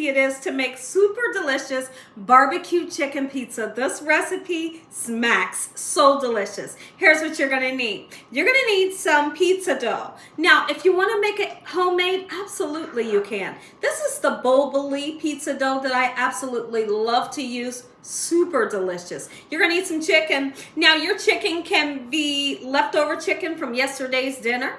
easy it is to make super delicious barbecue chicken pizza. This recipe smacks. So delicious. Here's what you're gonna need. You're gonna need some pizza dough. Now, if you wanna make it homemade, absolutely you can. This is the Boboli pizza dough that I absolutely love to use. Super delicious. You're gonna need some chicken. Now, your chicken can be leftover chicken from yesterday's dinner,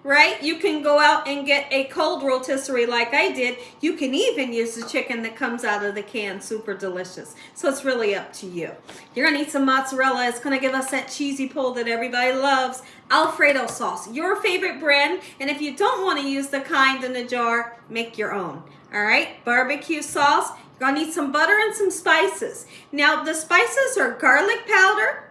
right? You can go out and get a cold rotisserie like I did. You can even use the chicken that comes out of the can. Super delicious. So it's really up to you. You're gonna need some mozzarella. It's gonna give us that cheesy pull that everybody loves. Alfredo sauce, your favorite brand. And if you don't want to use the kind in the jar, make your own. All right, barbecue sauce. You're gonna need some butter and some spices. Now the spices are garlic powder,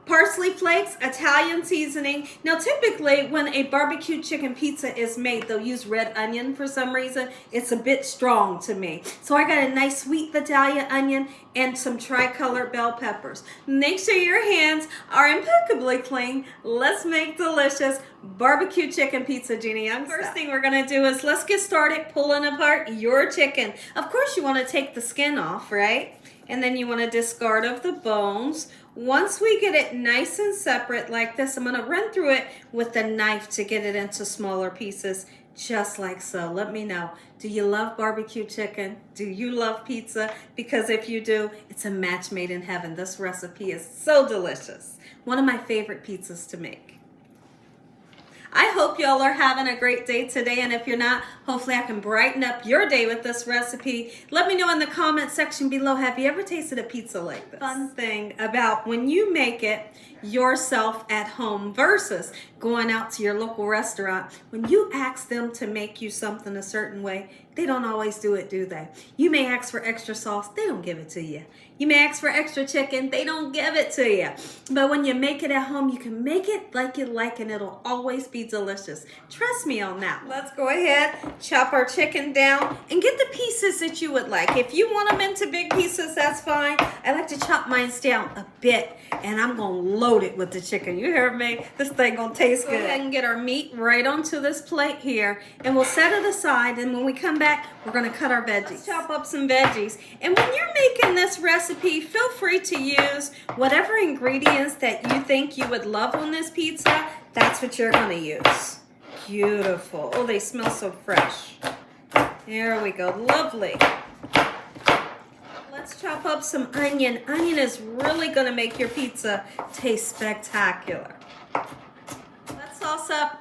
parsley flakes, Italian seasoning. Now typically when a barbecue chicken pizza is made, they'll use red onion for some reason. It's a bit strong to me. So I got a nice sweet Italian onion and some tricolor bell peppers. Make sure your hands are impeccably clean. Let's make delicious barbecue chicken pizza, Gina Young. First thing we're gonna do is let's get started pulling apart your chicken. Of course you wanna take the skin off, right? And then you wanna discard of the bones. Once we get it nice and separate like this, I'm gonna run through it with a knife to get it into smaller pieces, just like so. Let me know, do you love barbecue chicken? Do you love pizza? Because if you do, it's a match made in heaven. This recipe is so delicious. One of my favorite pizzas to make. I hope y'all are having a great day today, and if you're not, hopefully I can brighten up your day with this recipe. Let me know in the comment section below, have you ever tasted a pizza like this? Fun thing about when you make it yourself at home versus going out to your local restaurant, when you ask them to make you something a certain way, they don't always do it, do they? You may ask for extra sauce, they don't give it to you. You may ask for extra chicken, they don't give it to you. But when you make it at home, you can make it like you like and it'll always be delicious. Trust me on that. Let's go ahead, chop our chicken down and get the pieces that you would like. If you want them into big pieces, that's fine. I like to chop mine down a bit and I'm gonna load it with the chicken. You heard me? This thing gonna taste good. Go ahead and get our meat right onto this plate here and we'll set it aside, and when we come back, we're gonna cut our veggies. Let's chop up some veggies. And when you're making this recipe, feel free to use whatever ingredients that you think you would love on this pizza. That's what you're gonna use. Beautiful. Oh, they smell so fresh. There we go, lovely. Let's chop up some onion. Onion is really gonna make your pizza taste spectacular. Let's sauce up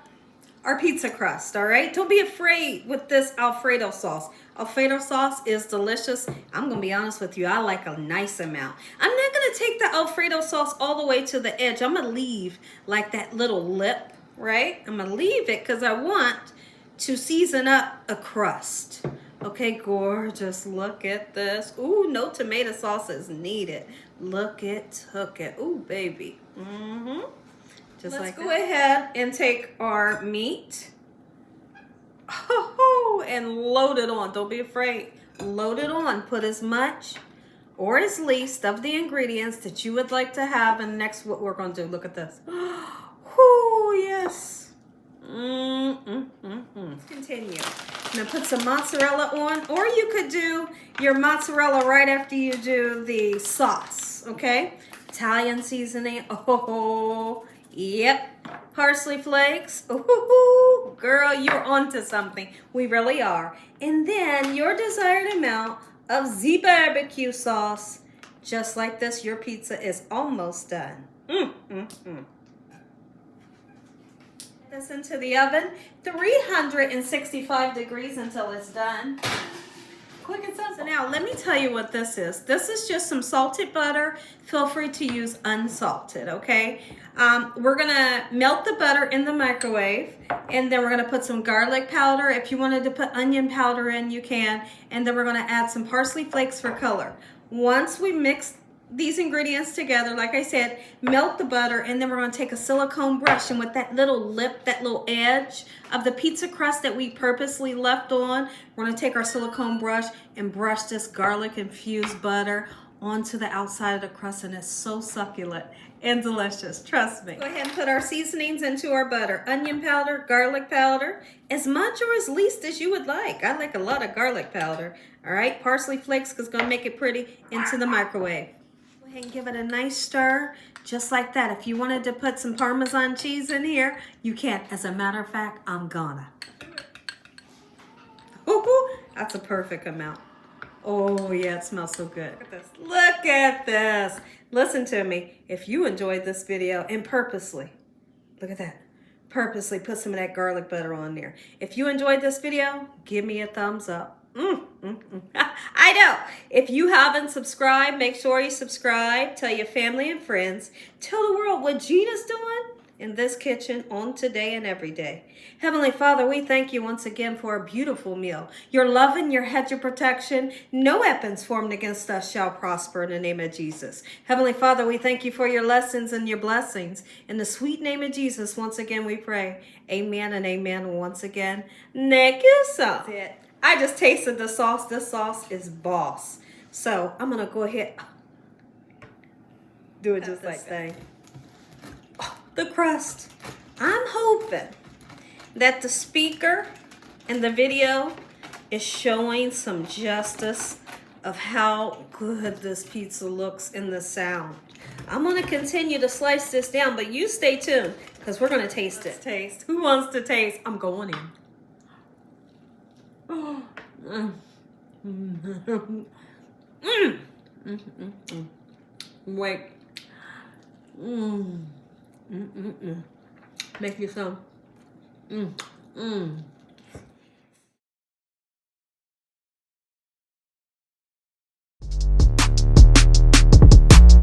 our pizza crust, all right? Don't be afraid with this Alfredo sauce. Alfredo sauce is delicious. I'm gonna be honest with you, I like a nice amount. I'm not gonna take the Alfredo sauce all the way to the edge. I'm gonna leave like that little lip, right? I'm gonna leave it because I want to season up a crust. Okay, gorgeous, look at this. Ooh, no tomato sauce is needed. Look at, ooh, baby. Just Let's go ahead and take our meat and load it on. Don't be afraid. Load it on. Put as much or as least of the ingredients that you would like to have. And next, what we're going to do, look at this. Oh, yes. Let's continue. I'm going to put some mozzarella on, or you could do your mozzarella right after you do the sauce, okay? Italian seasoning. Oh, yep. Parsley flakes. Ooh, girl, you're onto something. We really are. And then your desired amount of the barbecue sauce. Just like this, your pizza is almost done. This into the oven, 365 degrees until it's done. Quick and simple. So now let me tell you what this is. This is just some salted butter. Feel free to use unsalted, okay? We're gonna melt the butter in the microwave, and then we're gonna put some garlic powder. If you wanted to put onion powder in, you can. And then we're gonna add some parsley flakes for color. Once we mix these ingredients together, like I said, melt the butter, and then we're going to take a silicone brush, and with that little lip, that little edge of the pizza crust that we purposely left on, we're going to take our silicone brush and brush this garlic infused butter onto the outside of the crust, and it's so succulent and delicious. Trust me. Go ahead and put our seasonings into our butter. Onion powder, garlic powder, as much or as least as you would like. I like a lot of garlic powder. All right, parsley flakes, because it's going to make it pretty, into the microwave. Go ahead and give it a nice stir, just like that. If you wanted to put some Parmesan cheese in here, you can. As a matter of fact, I'm gonna. Ooh, that's a perfect amount. Oh yeah, it smells so good. Look at this. Look at this. Listen to me. If you enjoyed this video and purposely, look at that, purposely put some of that garlic butter on there. If you enjoyed this video, give me a thumbs up. I know. If you haven't subscribed, make sure you subscribe. Tell your family and friends. Tell the world what Gina's doing in this kitchen on today and every day. Heavenly Father, we thank you once again for a beautiful meal. Your love and your hedge of protection. No weapons formed against us shall prosper in the name of Jesus. Heavenly Father, we thank you for your lessons and your blessings. In the sweet name of Jesus, once again we pray. Amen and amen once again. Thank you so. That's it. I just tasted the sauce. This sauce is boss. So I'm going to go ahead. Do it just like that. The crust. I'm hoping that the speaker in the video is showing some justice of how good this pizza looks in the sound. I'm going to continue to slice this down, but you stay tuned because we're going to taste it. Taste. Who wants to taste? I'm going in. Oh. Wait. Make you some.